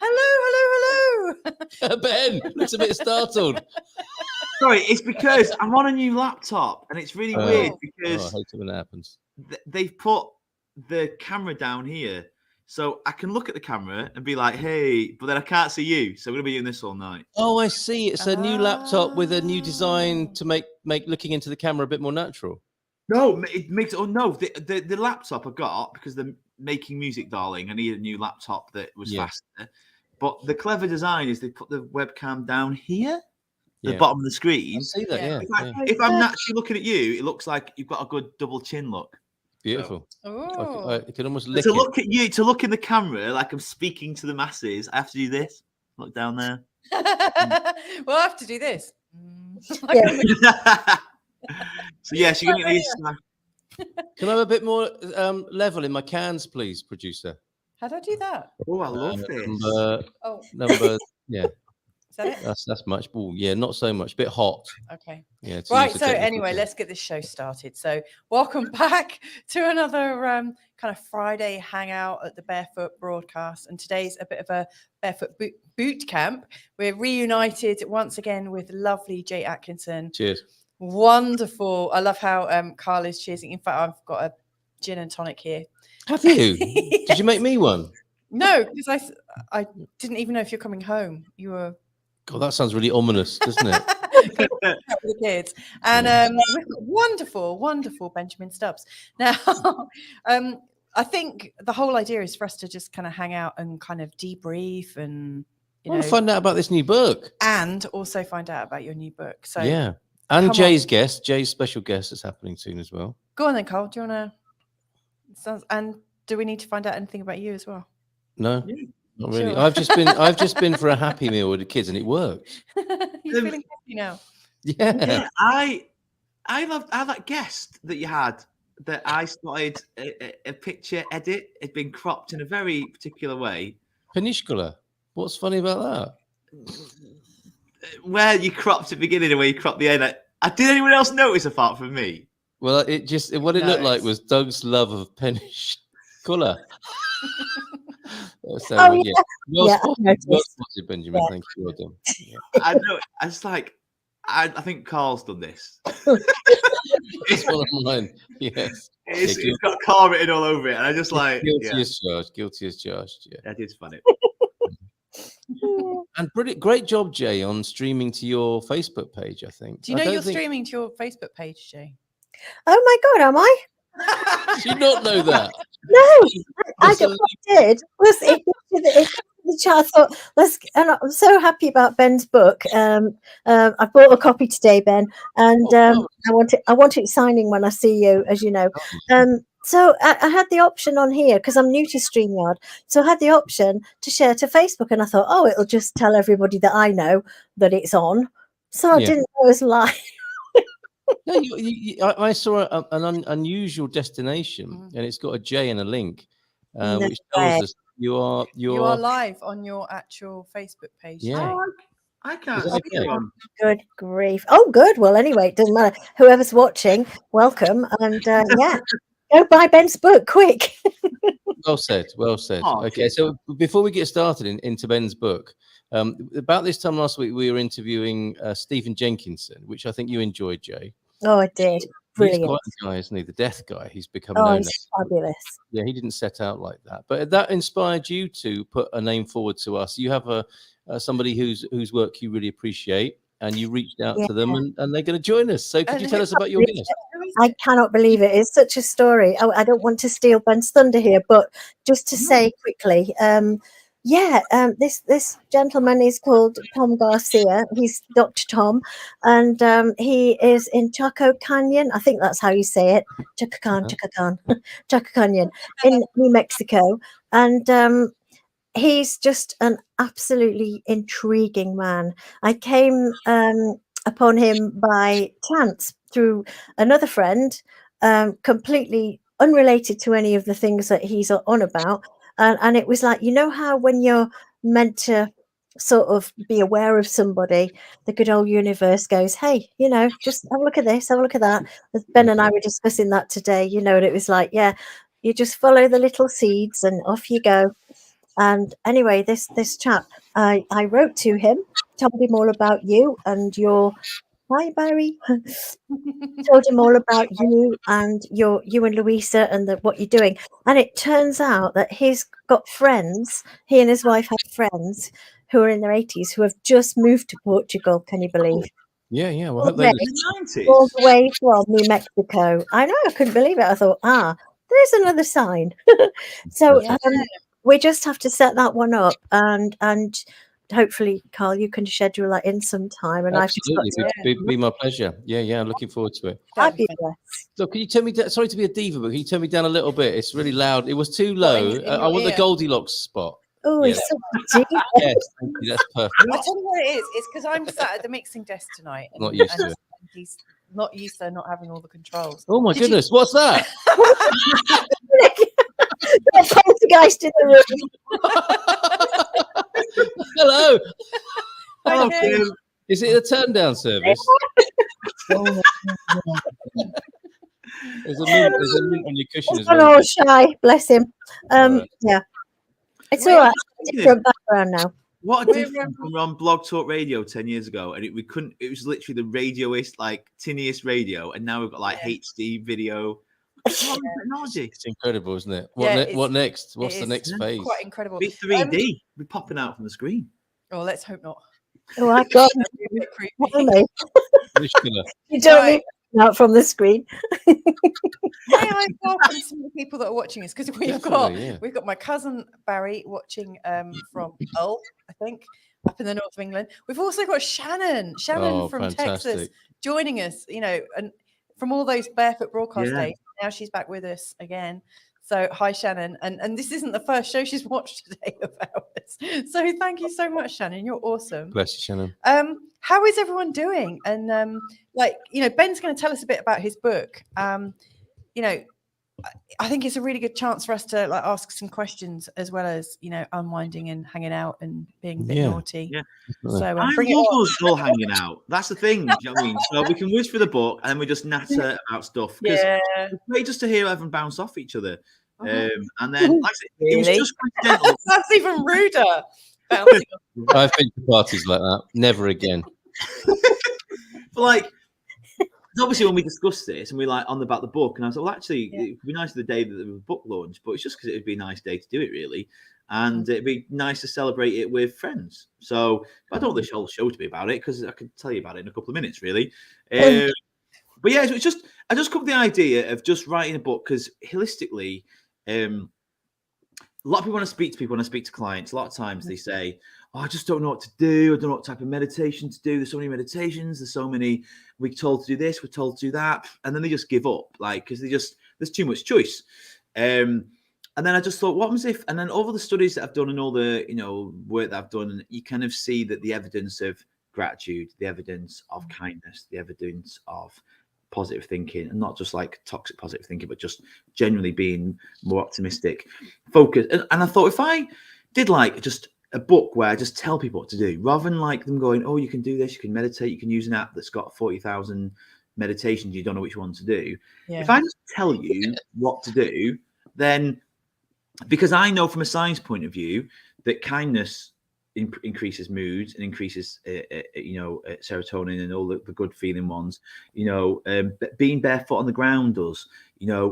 Hello. Ben looks a bit startled. Sorry, it's because I'm on a new laptop and it's really weird I because hate it when that happens. they've put the camera down here. So I can look at the camera and be like, hey, but then I can't see you. So we're going to be doing this all night. Oh, I see. It's a new laptop with a new design to make looking into the camera a bit more natural. No, it makes the laptop I got because they're making music, darling. I need a new laptop that was faster. But the clever design is they put the webcam down here, the bottom of the screen. I see that, If I'm naturally looking at you, it looks like you've got a good double chin look. Beautiful. I can almost lick to look at you, to look in the camera like I'm speaking to the masses. I have to do this. Look down there. We'll have to do this. So yes, you're gonna need. Can I have a bit more level in my cans, please, producer? How do I do that? Oh, I love this. Number, yeah. Is that it? That's much. Oh, yeah, not so much. Bit hot. Okay. Yeah. Right. So anyway, let's get this show started. So welcome back to another kind of Friday hangout at the Barefoot broadcast. And today's a bit of a Barefoot boot camp. We're reunited once again with lovely Jay Atkinson. Cheers. Wonderful. I love how Carl is cheersing. In fact, I've got a gin and tonic here. Have you? Yes. Did you make me one? No, because I didn't even know if you're coming home. You were. God, that sounds really ominous, doesn't it? The kids and wonderful Benjamin Stubbs. Now, I think the whole idea is for us to just kind of hang out and kind of debrief and find out about this new book, and also find out about your new book. So yeah, and Jay's special guest is happening soon as well. Go on then, Cole. Do you want to? And do we need to find out anything about you as well? No. Yeah. Not really. Sure. I've just been for a happy meal with the kids and it works. You're feeling happy now. Yeah. I loved that guest that you had that I spotted a picture edit. It'd been cropped in a very particular way. Penishkula. What's funny about that? Where you cropped at the beginning and where you cropped the end. Did anyone else notice apart from me? Well, what it looked like was Doug's love of Penishkula. So, well spotted, Benjamin. Yeah. Thank you. Well done. Yeah. I know. I just I think Carl's done this. It's one of mine. Yes. It's got Carl written all over it, and I just guilty as charged. Guilty as charged. Yeah. That is funny. And great job, Jay, on streaming to your Facebook page. I think. Do you know you're streaming to your Facebook page, Jay? Oh my God, am I? Did you not know that? No, I did. The chat. I thought, and I'm so happy about Ben's book. I bought a copy today, Ben, and I want it signing when I see you, as you know. So I had the option on here because I'm new to StreamYard. So I had the option to share to Facebook, and I thought, oh, it'll just tell everybody that I know that it's on. So I didn't know it was live. No, I saw an unusual destination, and it's got a J and a link, which tells us you are live on your actual Facebook page. Yeah, I can't. Good grief! Oh, good. Well, anyway, it doesn't matter. Whoever's watching, welcome, and go buy Ben's book quick. Well said. Well said. Okay, so before we get started into Ben's book. About this time last week, we were interviewing Stephen Jenkinson, which I think you enjoyed, Jay. Oh, I did. Brilliant. He's quite a guy, isn't he? The death guy. He's become known as. Fabulous. Yeah, he didn't set out like that. But that inspired you to put a name forward to us. You have somebody whose work you really appreciate, and you reached out to them, and they're going to join us. So could you tell us about your guest? I cannot believe it. It's such a story. I don't want to steal Ben's thunder here, but just to say quickly, this gentleman is called Tom Garcia. He's Dr. Tom, and he is in Chaco Canyon. I think that's how you say it. Chaco Canyon in New Mexico. And he's just an absolutely intriguing man. I came upon him by chance through another friend, completely unrelated to any of the things that he's on about. And it was like, you know how when you're meant to sort of be aware of somebody, the good old universe goes, hey, just have a look at this, have a look at that. Ben and I were discussing that today, and it was like, yeah, you just follow the little seeds and off you go. And anyway, this chap, I wrote to him, told him all about you and your. Hi, Barry. Told him all about you and you and Louisa and what you're doing. And it turns out that he's got friends. He and his wife have friends who are in their 80s who have just moved to Portugal. Can you believe? Yeah. Well, I All hope they the listen. way- all the way from New Mexico. I know, I couldn't believe it. I thought, there's another sign. So Yeah. we just have to set that one up, and hopefully, Carl, you can schedule that in some time. And Absolutely, I've just got be my pleasure. Yeah, I'm looking forward to it. That'd be fabulous. So, can you turn me down? Sorry to be a diva, but can you turn me down a little bit? It's really loud. It was too low. in I your want the ear? Goldilocks spot. Oh, Yeah. it's so deep. Yes, thank you. That's perfect. I tell you what it is. It's because I'm sat at the mixing desk tonight. And, Not used to and it. he's not used to not having all the controls. Oh my Did you- goodness, what's that? Poltergeist in the room. Hello. Hello, Okay. Kim. Is it a turn down service? There's a mint on your cushion He's as gone well. all shy, bless him. Alright. Yeah, it's Wait, all right. wait. Different background now. What a We're, difference when we were on Blog Talk Radio 10 years ago, and we couldn't. It was literally the radioist, like tiniest radio, and now we've got like HD video. What technology? It's incredible, isn't it? Yeah, What next? What's it the is next phase? Quite incredible. Be 3D. Be popping out from the screen. Oh, let's hope not. Oh, I've got That'd be a bit creepy. blimey. Muscular. You don't Right. need out from the screen. May I welcome some of the people that are watching us, because Definitely, we've got my cousin Barry watching from Hull, I think, up in the north of England. We've also got Shannon Oh, from Texas fantastic. joining us, and from all those Barefoot broadcast Yeah. days. Now she's back with us again. So hi, Shannon. And this isn't the first show she's watched today of ours. So thank you so much, Shannon. You're awesome. Bless you, Shannon. How is everyone doing? And Ben's going to tell us a bit about his book. I think it's a really good chance for us to ask some questions, as well as unwinding and hanging out and being a bit Yeah. naughty. Yeah. So I bring it love on. us all hanging out. That's the thing. Do you know what I mean? So we can whiz through the book and then we just natter about stuff. Because Yeah. it's great just to hear everyone bounce off each other. Uh-huh. And then, like I said, it was Really? just coincidental. That's even ruder. Bouncing off. I've been to parties like that. Never again. But obviously when we discussed this and we on about the book, and I was like, well, actually, Yeah. it would be nice the day that there was a book launch, but it's just because it would be a nice day to do it, really. And it'd be nice to celebrate it with friends. So I don't want the whole show to be about it, because I could tell you about it in a couple of minutes, really. But yeah, it's just I just come with the idea of just writing a book, because holistically, a lot of people want to speak to people, when I speak to clients, a lot of times they say, oh, I just don't know what to do. I don't know what type of meditation to do. There's so many meditations. There's so many, we're told to do this, we're told to do that. And then they just give up, because there's too much choice. And then I just thought, what happens if, and then all the studies that I've done and all the, work that I've done, you kind of see that the evidence of gratitude, the evidence of kindness, the evidence of positive thinking, and not just toxic positive thinking, but just generally being more optimistic, focused. And I thought, if I did just a book where I just tell people what to do, rather than them going, oh, you can do this, you can meditate, you can use an app that's got 40,000 meditations, you don't know which one to do. Yeah. If I just tell you what to do, then, because I know from a science point of view that kindness increases moods and increases serotonin and all the good feeling ones, being barefoot on the ground does,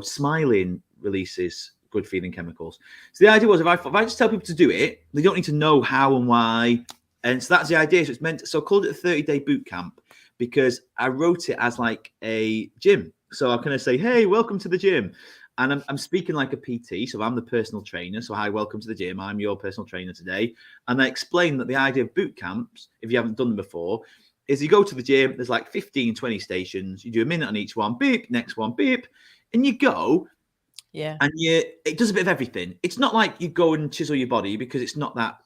smiling releases good feeling chemicals. So the idea was, if I just tell people to do it, they don't need to know how and why. And so that's the idea. So I called it a 30-day boot camp, because I wrote it as a gym. So I'm going to say, hey, welcome to the gym. And I'm speaking like a PT, so I'm the personal trainer. So hi, welcome to the gym. I'm your personal trainer today. And I explain that the idea of boot camps, if you haven't done them before, is you go to the gym, there's 15, 20 stations. You do a minute on each one, beep, next one, beep. And you go, Yeah. and it does a bit of everything. It's not like you go and chisel your body, because it's not that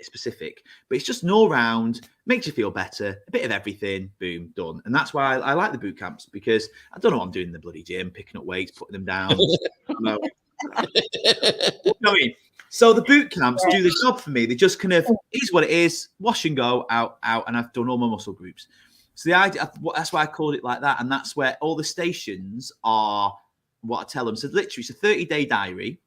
specific, but it's just an all round, makes you feel better, a bit of everything, boom, done. And that's why I like the boot camps, because I don't know what I'm doing in the bloody gym, picking up weights, putting them down. No. So the boot camps do the job for me. They just kind of, is what it is, wash and go, out, and I've done all my muscle groups. So the idea, that's why I called it like that. And that's where all the stations are what I tell them. So literally, it's a 30-day diary.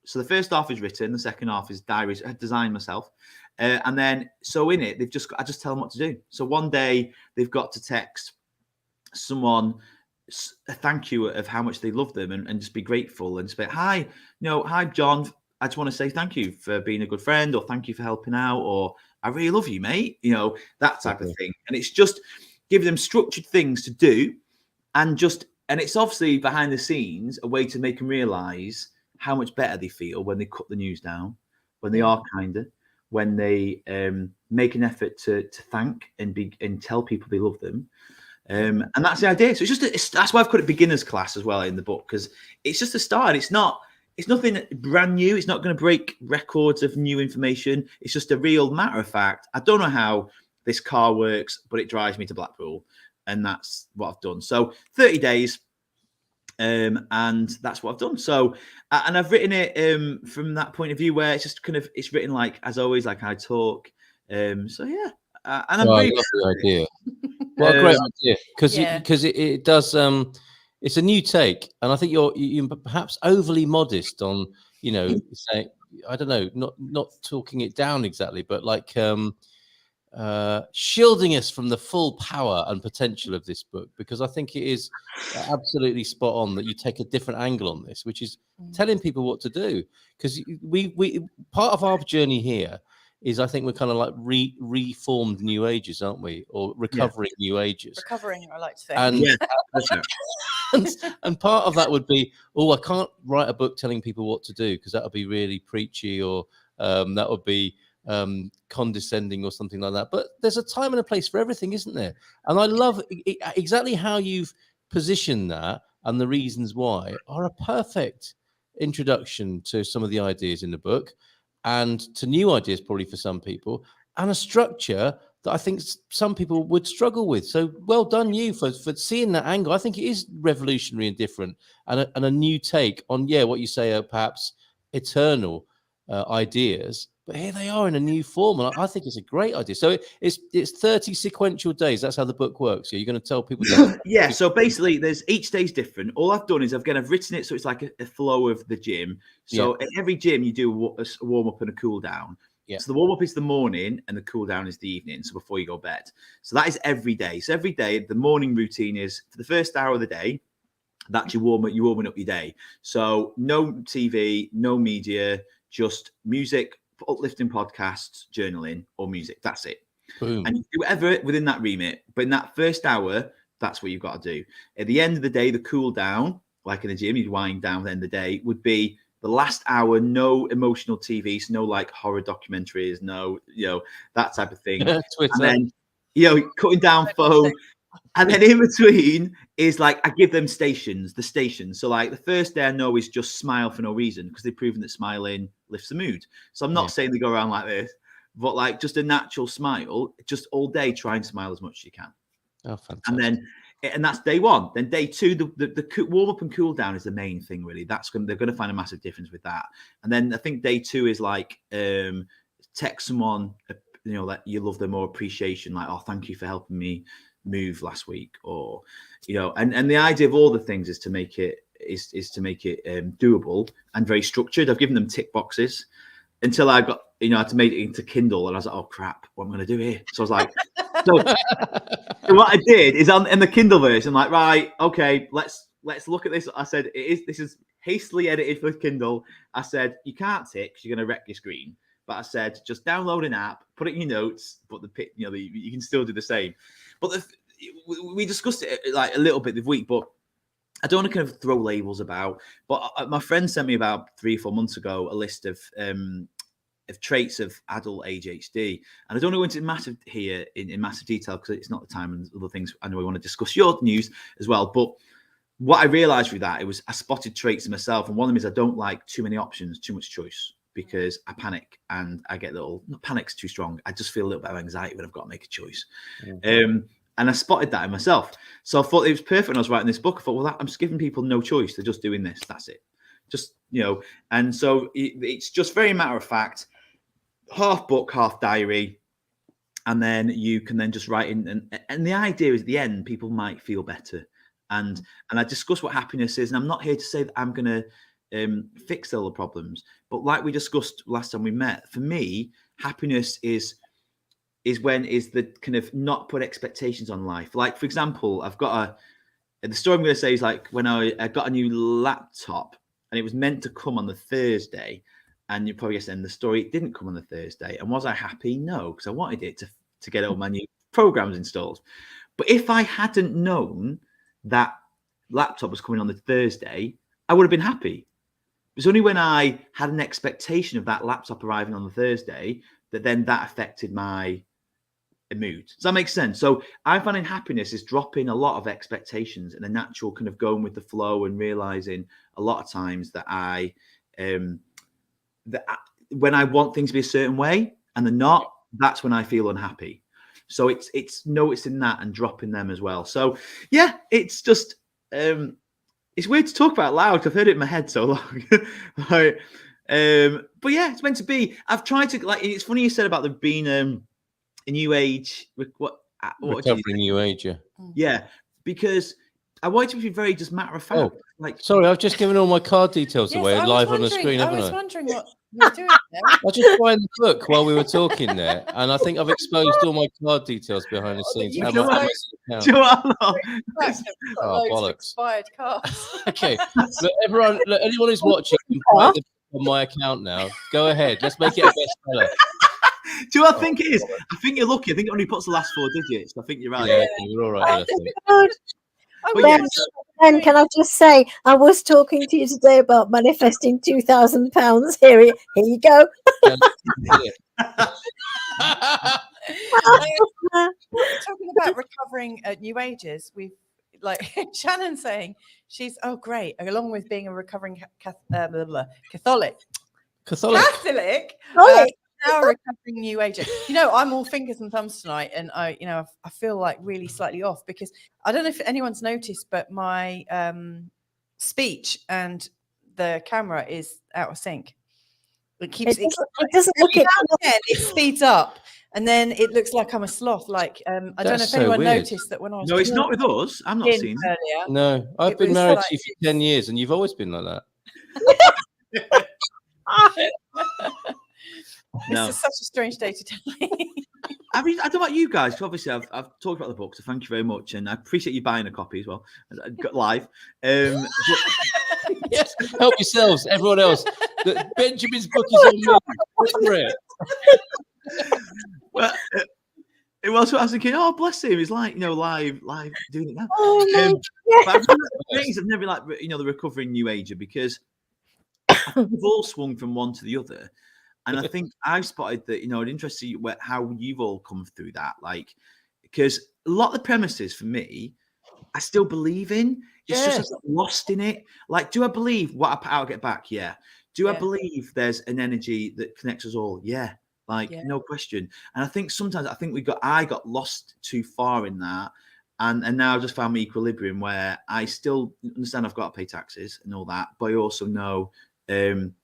So the first half is written, the second half is diaries. I designed myself, and then so in it, I just tell them what to do. So one day they've got to text someone a thank you of how much they love them, and just be grateful and just be, hi, hi John, I just want to say thank you for being a good friend, or thank you for helping out, or I really love you, mate. That type of thing. And it's just giving them structured things to do, and it's obviously behind the scenes a way to make them realize how much better they feel when they cut the news down, when they are kinder, when they make an effort to thank and tell people they love them. And that's the idea. So that's why I've called it beginner's class as well in the book, because it's just a start. It's nothing brand new. It's not going to break records of new information. It's just a real matter of fact. I don't know how this car works, but it drives me to Blackpool, and that's what I've done. So 30 days, and that's what I've done. So, and I've written it from that point of view where it's just it's written like as always, like I talk. So yeah, and I'm I very love the idea. What a great idea, because it does. It's a new take, and I think you're perhaps overly modest on, saying, I don't know, not talking it down exactly, but like shielding us from the full power and potential of this book, because I think it is absolutely spot on that you take a different angle on this, which is telling people what to do. Because we part of our journey here is, I think we're kind of like reformed New Ages, aren't we? Or recovering New Ages. Recovering, I like to say. And, and part of that would be, I can't write a book telling people what to do, because that would be really preachy, or that would be condescending or something like that. But there's a time and a place for everything, isn't there? And I love exactly how you've positioned that, and the reasons why are a perfect introduction to some of the ideas in the book, and to new ideas probably for some people, and a structure that I think some people would struggle with. So well done you for seeing that angle. I think it is revolutionary and different, and a new take on what you say are perhaps eternal ideas, but here they are in a new form, and I think it's a great idea. So it's 30 sequential days. That's how the book works. You're going to tell people so basically there's each day's different. All I've done is I've written it so it's like a flow of the gym. So at every gym you do a warm up and a cool down. So the warm up is the morning and the cool down is the evening, so before you go to bed. So that is every day. So every day the morning routine is, for the first hour of the day, that's you're warming up your day. So no TV, no media, just music, uplifting podcasts, journaling, or music. That's it. Boom. And you do whatever within that remit. But in that first hour, that's what you've got to do. At the end of the day, the cool down, like in the gym, you'd wind down at the end of the day, would be the last hour, no emotional TV, so no like horror documentaries, no, that type of thing. And then, cutting down phone. And then in between is like, I give them the stations. So like the first day I know is just smile for no reason, because they've proven that smiling lifts the mood. So I'm not saying they go around like this, but like just a natural smile, just all day, try and smile as much as you can. Oh, fantastic. And that's day one. Then day two, the warm up and cool down is the main thing, really. They're going to find a massive difference with that. And then I think day two is like text someone, that you love them, or appreciation, like, oh, thank you for helping me move last week, or and the idea of all the things is to make it doable and very structured. I've given them tick boxes until I got I had to make it into Kindle, and I was like, oh crap, what am I going to do here? So I was like, so what I did is in the Kindle version, I'm like, right, okay, let's look at this. I said this is hastily edited for Kindle. I said you can't tick because you're going to wreck your screen. But I said just download an app, put it in your notes, but you can still do the same. But we discussed it like a little bit this week, but I don't want to kind of throw labels about. But my friend sent me about 3 or 4 months ago a list of traits of adult ADHD, and I don't go into massive here in massive detail because it's not the time, and other things I know we want to discuss your news as well. But what I realised through that, I spotted traits in myself, and one of them is I don't like too many options, too much choice, because I panic and I get panic's too strong. I just feel a little bit of anxiety when I've got to make a choice. And I spotted that in myself. So I thought it was perfect when I was writing this book. I thought, well, I'm just giving people no choice. They're just doing this. That's it. Just, and so it's just very matter of fact, half book, half diary. And then you can then just write in. And the idea is at the end, people might feel better. And I discuss what happiness is. And I'm not here to say that I'm going to fix all the problems. But like we discussed last time we met, for me, happiness is the kind of not put expectations on life. Like, for example, the story I'm going to say is like when I got a new laptop and it was meant to come on the Thursday, and you probably guess then the story didn't come on the Thursday. And was I happy? No, because I wanted it to get all my new programs installed. But if I hadn't known that laptop was coming on the Thursday, I would have been happy. It was only when I had an expectation of that laptop arriving on the Thursday that affected my mood. Does that make sense? So I find in happiness is dropping a lot of expectations and a natural kind of going with the flow and realizing a lot of times that when I want things to be a certain way and they're not, that's when I feel unhappy. So it's noticing that and dropping them as well. So yeah, it's just it's weird to talk about loud. I've heard it in my head so long. But yeah, it's meant to be. I've tried to like. It's funny you said about there being a new age. Recovering new age, yeah. Yeah, because I want it to be very just matter of fact. Oh, sorry, I've just given all my card details away live on the screen, haven't I? I was wondering what you were doing there. I was just trying the book while we were talking there, and I think I've exposed all my card details behind the scenes. Do you know what? Oh, bollocks. Expired cards. Okay, look, everyone, anyone who's watching can buy the book on my account now. Go ahead, let's make it a bestseller. Do you know what I think it is? I think you're lucky. I think it only puts the last 4 digits. I think you're right. Yeah, you're all right. Ben, can I just say, I was talking to you today about manifesting £2,000. Here you go. Talking about recovering at new ages, we've like Shannon saying she's great, along with being a recovering Catholic. Now recovering new age. I'm all fingers and thumbs tonight, and I feel like really slightly off because I don't know if anyone's noticed, but my speech and the camera is out of sync. It doesn't look it speeds up, and then it looks like I'm a sloth. Like I don't know if anyone noticed that when I was. No, it's not with us. I'm not seeing it. Earlier, no, I've been married to you for 10 years, and you've always been like that. This is such a strange day to tell me. I mean, I don't know about you guys. Obviously, I've talked about the book, so thank you very much, and I appreciate you buying a copy as well. Got live. Yes, help yourselves, everyone else. Benjamin's book is on me. Well, it was what I was thinking. Oh, bless him! He's like, live doing it now. But I've never like, the recovering new ager because we've all swung from one to the other. And I think I've spotted that, it interests you how you've all come through that. Like, because a lot of the premises for me, I still believe in. It's just lost in it. Like, do I believe what I put out, I get back? Yeah. Do I believe there's an energy that connects us all? Yeah. No question. And I think sometimes I got lost too far in that. And now I've just found my equilibrium where I still understand I've got to pay taxes and all that, but I also know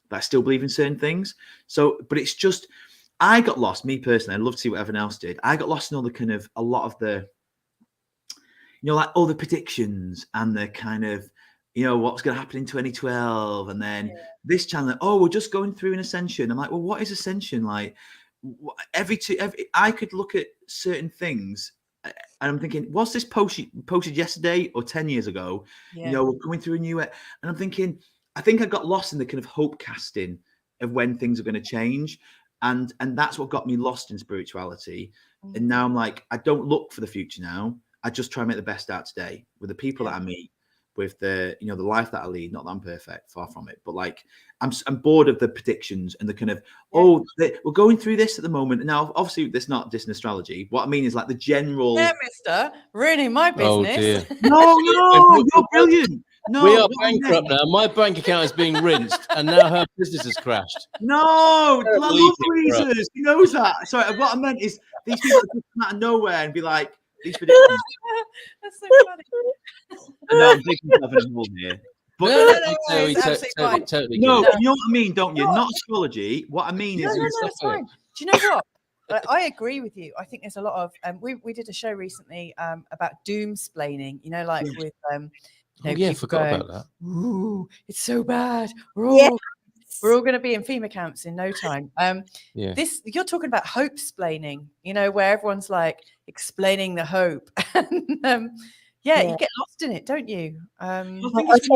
but I still believe in certain things. So, but it's just, I got lost, me personally, I'd love to see what everyone else did. I got lost in all the kind of, a lot of the, like all the predictions and the kind of, what's going to happen in 2012. And then this channel, we're just going through an ascension. I'm like, well, what is ascension? Like I could look at certain things and I'm thinking, was this posted yesterday or 10 years ago? Yeah. We're going through a new, and I'm thinking, I think I got lost in the kind of hope casting of when things are going to change. And that's what got me lost in spirituality. And now I'm like, I don't look for the future now. I just try and make the best out today with the people that I meet, with the, the life that I lead. Not that I'm perfect, far from it, but like, I'm bored of the predictions and the kind of, we're going through this at the moment. Now, obviously this not dissing astrology. What I mean is like the general. Yeah, mister, ruining my business. Oh dear. No, you're brilliant. No, we are bankrupt now. My bank account is being rinsed, and now her business has crashed. No, I love Louisa's. He knows that. Sorry, what I meant is these people come out of nowhere and be like, these predictions. That's so funny. No, I'm taking myself in a hole here. But Totally. No, you know what I mean, don't you? Not astrology. What I mean is, that's fine. Do you know what? I agree with you. I think there's a lot of we did a show recently about doomsplaining. With You know, yeah, people forgot going, about that. "Ooh, it's so bad. Yeah. We're all going to be in FEMA camps in no time." Yeah. This, you're talking about hope splaining, you know, where everyone's like explaining the hope. And Yeah. you get lost in it, don't you? I Or think it's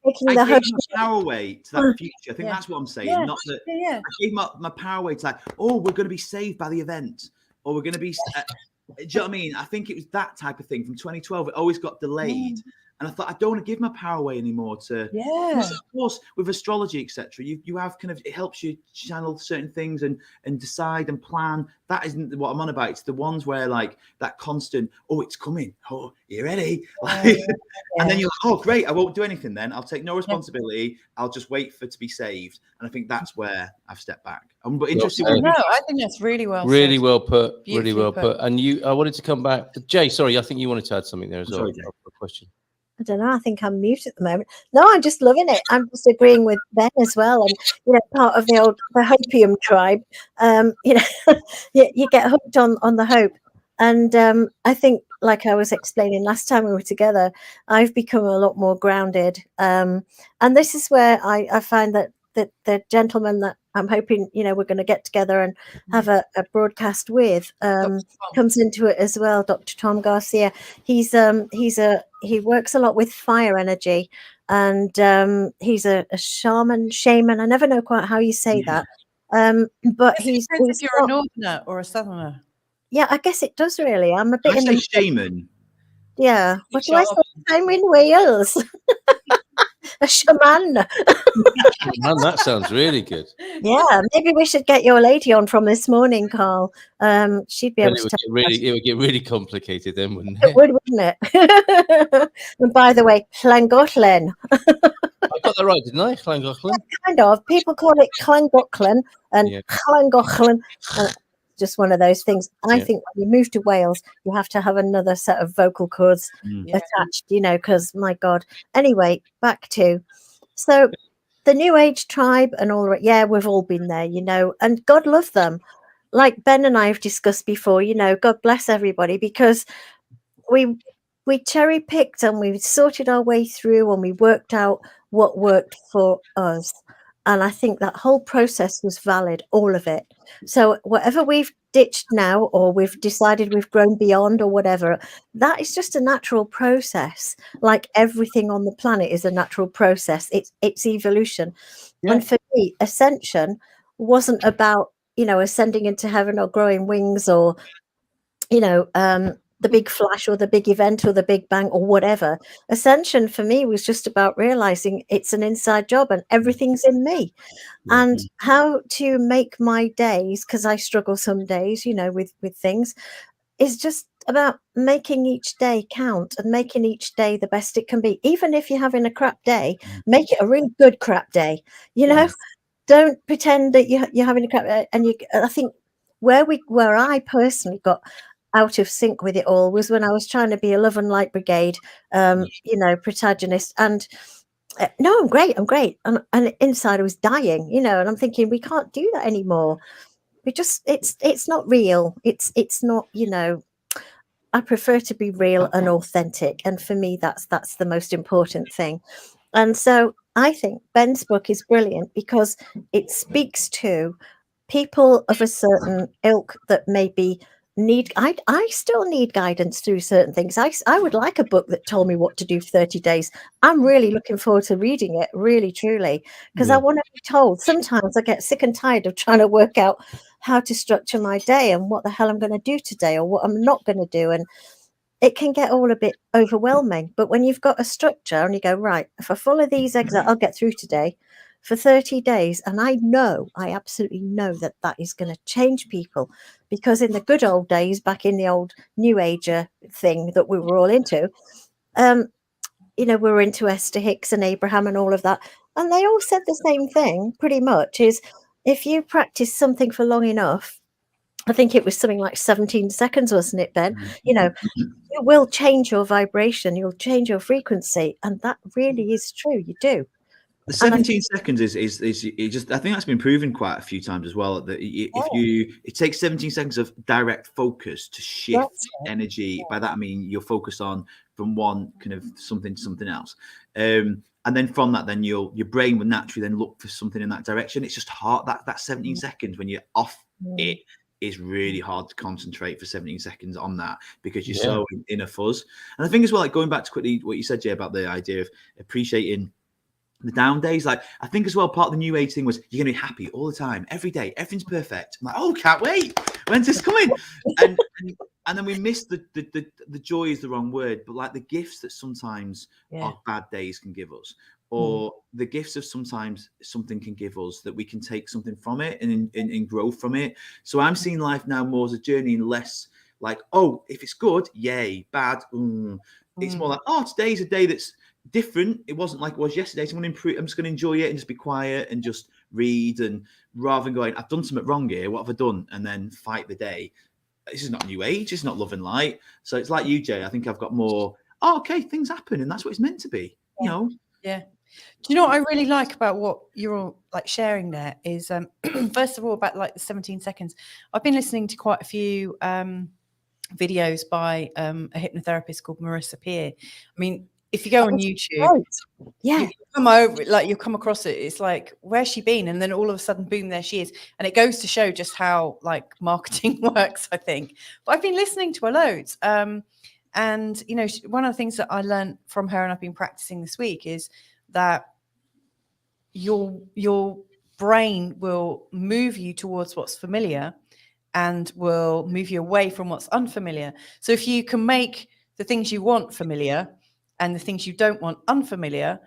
taking I the gave hope. my power away to that future. I think Yeah. that's what I'm saying. Yeah. Not that Yeah. I gave my power away to like, oh, we're going to be saved by the event, or we're going to be. Do you know what I mean? I think it was that type of thing from 2012. It always got delayed, and I thought I don't want to give my power away anymore to. Yeah. Of course, with astrology, etc., you have kind of, it helps you channel certain things and decide and plan. That isn't what I'm on about. It's the ones where like that constant, oh, it's coming. Oh, you ready? Like, and then you're like, oh, great. I won't do anything then. I'll take no responsibility. I'll just wait for it to be saved. And I think that's where I've stepped back. But interesting. said. No, I think that's really well Really said. well put. Really Beautifully well put. And I wanted to come back. Jay, sorry, I think you wanted to add something there as well. Sorry, Jay. A question. I don't know. I think I'm mute at the moment. No, I'm just loving it. I'm just agreeing with Ben as well. And part of the Hopium tribe. You know, you get hooked on the hope. And I think, like I was explaining last time we were together, I've become a lot more grounded. And this is where I find that the gentleman that I'm hoping, we're going to get together and have a broadcast with comes into it as well. Dr. Tom Garcia. He works a lot with fire energy, and he's a shaman. I never know quite how you say that. But he's if you're a northerner or a southerner. Yeah, I guess it does really. I'm a bit in the shaman. Yeah. What do I say? I'm in Wales. A shaman. Man, that sounds really good. Yeah, maybe we should get your lady on from this morning, Carl. She'd be able to tell us. It would get really complicated then, wouldn't it? It would, wouldn't it? And by the way, Llangollen. I got that right, didn't I? Llangollen? Kind of. People call it Llangollen and Llangollen. Just one of those things. I think when you move to Wales, you have to have another set of vocal cords attached, because my God. Anyway, back to so the New Age tribe and all that. Yeah, we've all been there, and God love them. Like Ben and I have discussed before, God bless everybody, because we cherry picked and we sorted our way through and we worked out what worked for us. And I think that whole process was valid, all of it. So whatever we've ditched now, or we've decided we've grown beyond, or whatever, that is just a natural process. Like everything on the planet is a natural process. It's evolution. Yeah. And for me, ascension wasn't about, ascending into heaven or growing wings or, the big flash or the big event or the big bang or whatever. Ascension for me was just about realizing it's an inside job and everything's in me. And how to make my days, because I struggle some days, with things, is just about making each day count and making each day the best it can be. Even if you're having a crap day, make it a really good crap day. Don't pretend that you're having a crap day. And I think where I personally got out of sync with it all was when I was trying to be a love and light brigade, protagonist. And no, I'm great. And inside I was dying, and I'm thinking, we can't do that anymore. It's not real. It's not, I prefer to be real and authentic. And for me, that's the most important thing. And so I think Ben's book is brilliant because it speaks to people of a certain ilk that maybe I still need guidance through certain things. I would like a book that told me what to do for 30 days. I'm really looking forward to reading it, really, truly, because I want to be told. Sometimes I get sick and tired of trying to work out how to structure my day and what the hell I'm going to do today or what I'm not going to do. And it can get all a bit overwhelming. But when you've got a structure and you go, right, if I follow these exits, I'll get through today for 30 days. And I absolutely know that is going to change people, because in the good old days, back in the old New Ager thing that we were all into, we were into Esther Hicks and Abraham and all of that. And they all said the same thing pretty much, is if you practice something for long enough, I think it was something like 17 seconds, wasn't it, Ben? You will change your vibration, you'll change your frequency. And that really is true. You do. The 17 seconds is just, I think that's been proven quite a few times as well. That it takes 17 seconds of direct focus to shift energy. By that I mean you're focused on from one kind of something to something else. And then from that, then your brain will naturally then look for something in that direction. It's just hard. That 17 seconds when you're off it is really hard to concentrate for 17 seconds on that, because you're so in a fuzz. And I think as well, like going back to quickly what you said, Jay, about the idea of appreciating the down days. Like, I think as well, part of the new age thing was you're going to be happy all the time, every day, everything's perfect. I'm like, oh, can't wait. When's this coming? And then we missed the joy is the wrong word, but like the gifts that sometimes our bad days can give us, or the gifts of sometimes something can give us, that we can take something from it and grow from it. So I'm seeing life now more as a journey and less like, oh, if it's good, yay, bad. It's more like, oh, today's a day that's different. It wasn't like it was yesterday. So I'm just going to enjoy it and just be quiet and just read. And rather than going, I've done something wrong here, what have I done? And then fight the day. This is not new age. It's not love and light. So it's like you, Jay. I think I've got more, oh, okay, things happen and that's what it's meant to be, you know? Yeah. Do you know what I really like about what you're all like sharing there is, first of all, about like the 17 seconds. I've been listening to quite a few videos by a hypnotherapist called Marissa Peer. I mean, if you go on YouTube, you come over, like you'll come across it. It's like, where's she been? And then all of a sudden, boom, there she is. And it goes to show just how like marketing works, I think. But I've been listening to her loads. And, you know, one of the things that I learned from her and I've been practicing this week is that your brain will move you towards what's familiar and will move you away from what's unfamiliar. So if you can make the things you want familiar and the things you don't want unfamiliar,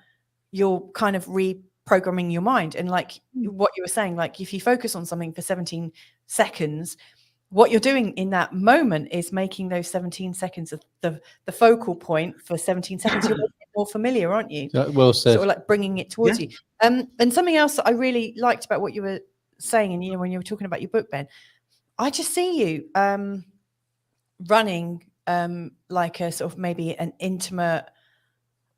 you're kind of reprogramming your mind. And like what you were saying, like if you focus on something for 17 seconds, what you're doing in that moment is making those 17 seconds of the focal point for 17 seconds. You're more familiar, aren't you? Well said. Sort of like bringing it towards you. And something else that I really liked about what you were saying, and you know, when you were talking about your book, Ben, I just see you running like a sort of maybe an intimate.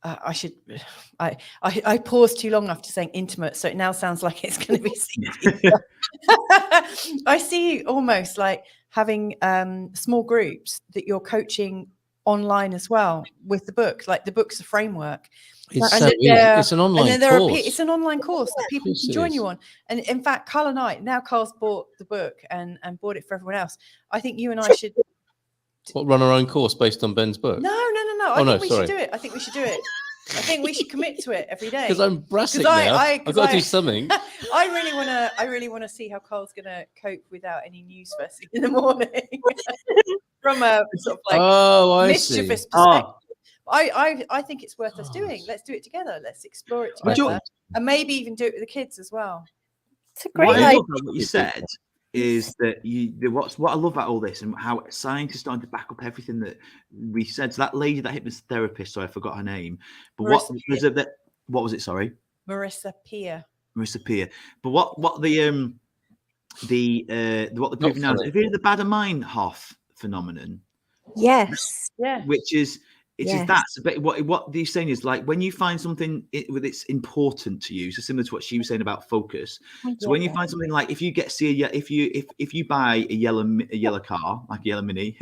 I paused too long after saying intimate, so it now sounds like it's going to be sexy. I see you almost like having small groups that you're coaching online as well with the book. Like the book's a framework. It's an online course. It's an online course that people can join you on. And in fact, Carl and I, now Carl's bought the book and bought it for everyone else. I think you and I should run our own course based on Ben's book. No. I think we should do it. I think we should do it. I think we should commit to it every day. Because I'm brassic now. I've got to do something. I really want to see how Carl's going to cope without any news first thing in the morning. From a sort of like mischievous perspective. I think it's worth us doing. Let's do it together. Let's explore it together. And maybe even do it with the kids as well. It's a great idea. What you said is that what I love about all this and how science is starting to back up everything that we said. So that lady, that hypnotherapist, sorry, I forgot her name. But what was it? Sorry, Marissa Peer. But what the proving now is, have you heard of the bad of mind Hoff phenomenon? Yes. Yeah. Which is that's a bit what they're saying is like when you find something it's important to you, so similar to what she was saying about focus. So when you find something like if you buy a yellow car, like a yellow Mini,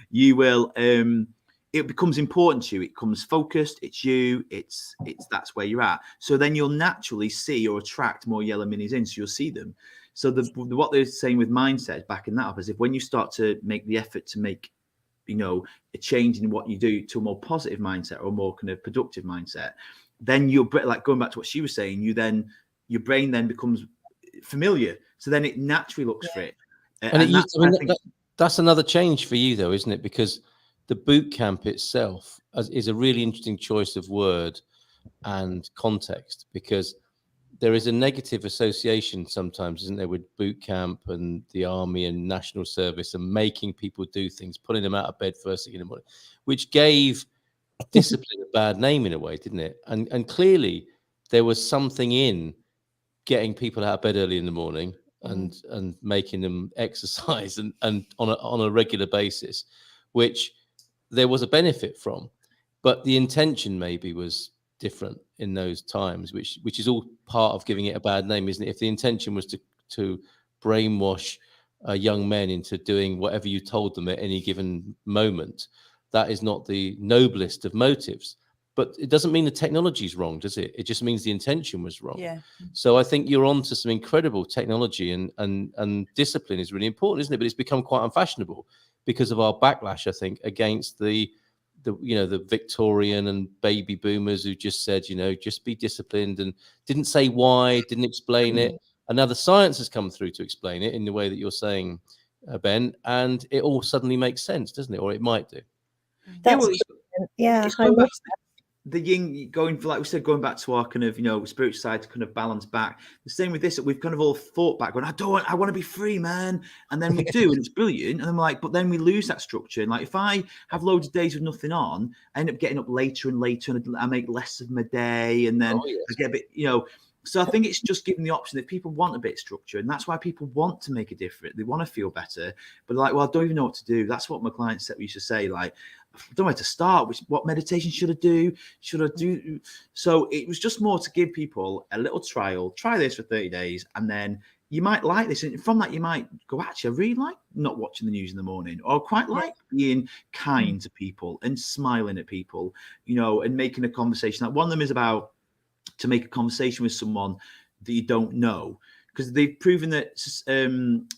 you will it becomes important to you. It becomes focused. It's you. It's that's where you're at. So then you'll naturally see or attract more yellow Minis in. So you'll see them. So what they're saying with mindset, backing that up, is if when you start to make the effort to make a change in what you do to a more positive mindset or a more kind of productive mindset, then you're like going back to what she was saying, your brain then becomes familiar. So then it naturally looks for it. That's another change for you though, isn't it? Because the boot camp itself is a really interesting choice of word and context, because there is a negative association sometimes, isn't there, with boot camp and the army and national service and making people do things, putting them out of bed first thing in the morning, which gave discipline a bad name in a way, didn't it? And clearly there was something in getting people out of bed early in the morning and making them exercise and on a regular basis, which there was a benefit from, but the intention maybe was different in those times, which is all part of giving it a bad name, isn't it? If the intention was to brainwash young men into doing whatever you told them at any given moment, that is not the noblest of motives. But it doesn't mean the technology is wrong, does it? It just means the intention was wrong. Yeah. So I think you're onto some incredible technology, and discipline is really important, isn't it? But it's become quite unfashionable because of our backlash, I think, against the Victorian and baby boomers who just said, just be disciplined, and didn't say why, didn't explain it. And now the science has come through to explain it in the way that you're saying, Ben, and it all suddenly makes sense, doesn't it? Or it might do. That's it's going back to the yin, going for, like we said, going back to our kind of spiritual side to kind of balance back. The same with this, that we've kind of all fought back, going, I want to be free, man, and then we do, and it's brilliant, and I'm like, but then we lose that structure. And like, if I have loads of days with nothing on, I end up getting up later and later, and I make less of my day, and then I get a bit, So I think it's just giving the option that people want a bit of structure, and that's why people want to make a difference. They want to feel better, but like, well, I don't even know what to do. That's what my clients used to say, like, I don't know where to start. What meditation should I do? So it was just more to give people a little trial. Try this for 30 days, and then you might like this. And from that, you might go, actually, I really like not watching the news in the morning, or quite like being kind to people and smiling at people, and making a conversation. Like, one of them is about to make a conversation with someone that you don't know, because they've proven that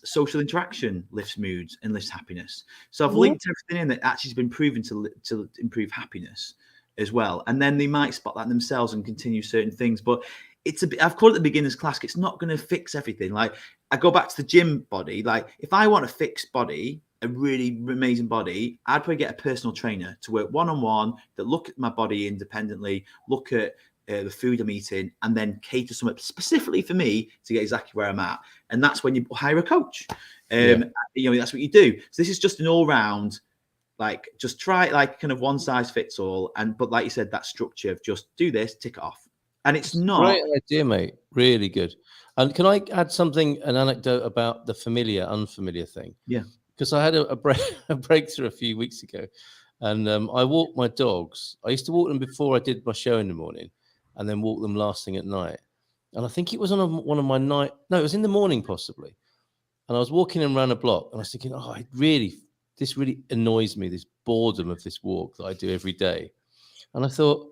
social interaction lifts moods and lifts happiness. So I've linked everything in that actually has been proven to improve happiness as well. And then they might spot that themselves and continue certain things. But I've called it the beginner's class. It's not going to fix everything. Like, I go back to the gym body. Like, if I want a fixed body, a really amazing body, I'd probably get a personal trainer to work one-on-one, that look at my body independently, look at the food I'm eating, and then cater something specifically for me to get exactly where I'm at. And that's when you hire a coach. That's what you do. So this is just an all-round, like, just try it, like, kind of one size fits all. But like you said, that structure of just do this, tick it off. And it's not great idea, mate. Really good. And can I add an anecdote about the unfamiliar thing? Yeah. Because I had a breakthrough a few weeks ago, and I walked my dogs. I used to walk them before I did my show in the morning, and then walk them last thing at night. And I think it was on one of my it was in the morning possibly. And I was walking them around a block, and I was thinking, this really annoys me, this boredom of this walk that I do every day. And I thought,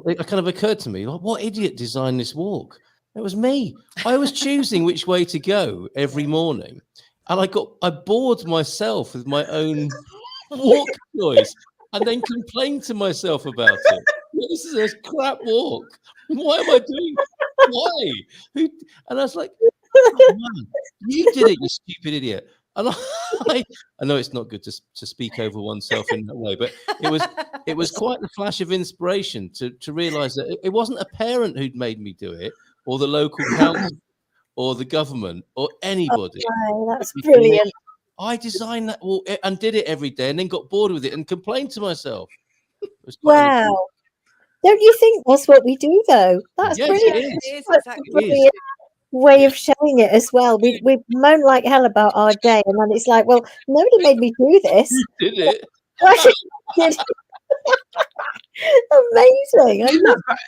it kind of occurred to me, like, what idiot designed this walk? It was me. I was choosing which way to go every morning. And I bored myself with my own walk choice, and then complained to myself about it. This is a crap walk. Why am I doing it? Why? And I was like, oh, man, you did it, you stupid idiot. And I know it's not good to speak over oneself in that way, but it was quite the flash of inspiration to realize that it wasn't a parent who'd made me do it, or the local council, or the government, or anybody. Oh, that's brilliant. I designed that walk and did it every day, and then got bored with it and complained to myself. Wow. Don't you think that's what we do, though? That's brilliant. It is. That's a brilliant way of showing it as well. We moan like hell about our day, and then it's like, well, nobody made me do this. You did it. Amazing.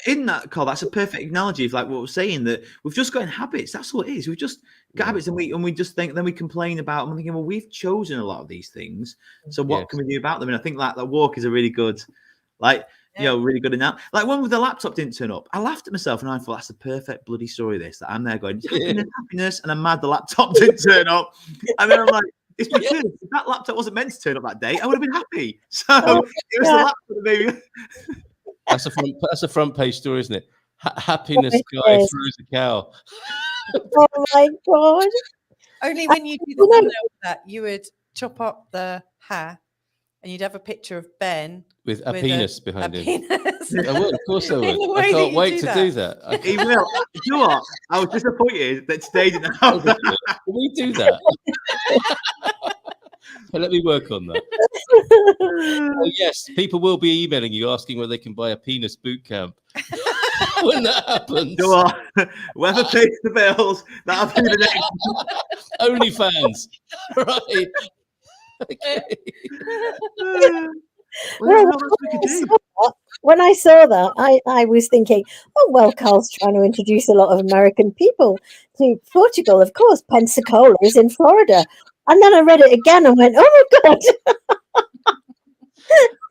In that, Carl, that's a perfect analogy of like what we're saying, that we've just got in habits. That's all it is. We've just got habits, and we just think, then we complain about them. I'm thinking, well, we've chosen a lot of these things, so what can we do about them? And I think that walk is a really good, really good enough. Like, when the laptop didn't turn up, I laughed at myself, and I thought, that's the perfect bloody story. That I'm there going, happiness, and I'm mad the laptop didn't turn up, and then I'm like, it's because if that laptop wasn't meant to turn up that day, I would have been happy. So it was the laptop that made me. That's a front page story, isn't it? Happiness guy throws a cow. Oh my God. Only when you do the thumbnail of that, you would chop up the hair, and you'd have a picture of Ben with a penis behind him. Penis. I will, of course I will. I can't wait to do that. He will. You know what? I was disappointed that today didn't have that. Can we do that? Let me work on that. Oh, yes, people will be emailing you asking whether they can buy a penis boot camp when that happens. Go on. Whoever pays the bills, that'll be the next. OnlyFans. Right. Okay. When I saw that, I was thinking, oh, well, Carl's trying to introduce a lot of American people to Portugal. Of course, Pensacola is in Florida. And then I read it again and went, oh, my God.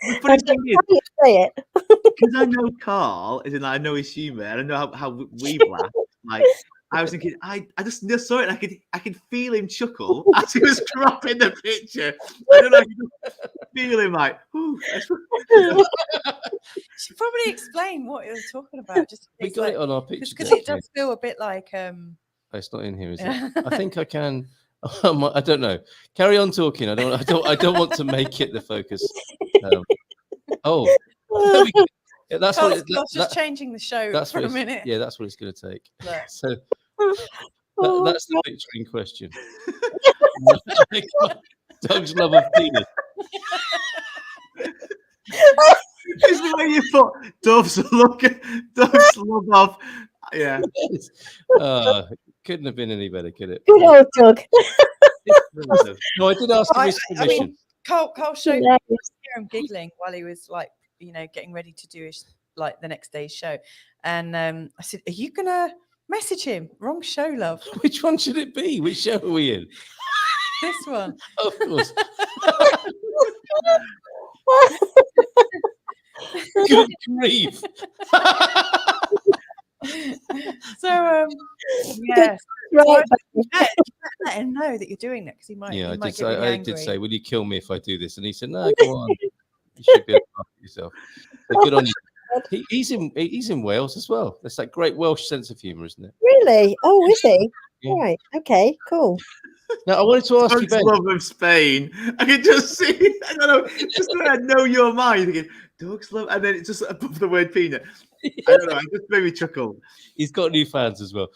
The funny thing is, How do you say it? because I know Carl, as in I know his humour, and I know how we've laughed. Like I was thinking, I just saw it. And I could feel him chuckle as he was cropping the picture. I don't know. I could feel him like, ooh. Should probably explain what you're talking about. Just We got it on our picture because deck it does feel a bit like Oh, it's not in here, is it? I think I can. I don't know. Carry on talking. I don't want to make it the focus. Oh, there we go. Yeah, that's Carl's what just changing the show that's for what a minute. Yeah, that's what it's going to take. Look. So Oh, that's the picture in question. Doug's love of penis. It's the way you put Dove's love of. Yeah. Couldn't have been any better, could it? good old Doug. No, I did ask for his I permission. mean, Carl showed me, Hilarious. hear him giggling while he was like, getting ready to do his the next day's show, and I said, "Are you gonna message him? Wrong show, love." Which one should it be? Which show are we in? This one. Of course. Good grief. So yes, Right. let him know that you're doing that because he might. Yeah, he I might did get really say, I angry. did say, will you kill me if I do this? And he said, no, go on. You should be able to laugh at yourself. So good on you. He's in Wales as well. That's that great Welsh sense of humour, isn't it? Really? Oh, is he? Yeah. Right. Okay. Cool. Now I wanted to ask you, Doug's Ben. love of Spain. I can just see. I don't know. Just the way I know your mind. Thinking Doug's love, and then it's just above the word peanut. I don't know. I just made me chuckle. He's got new fans as well.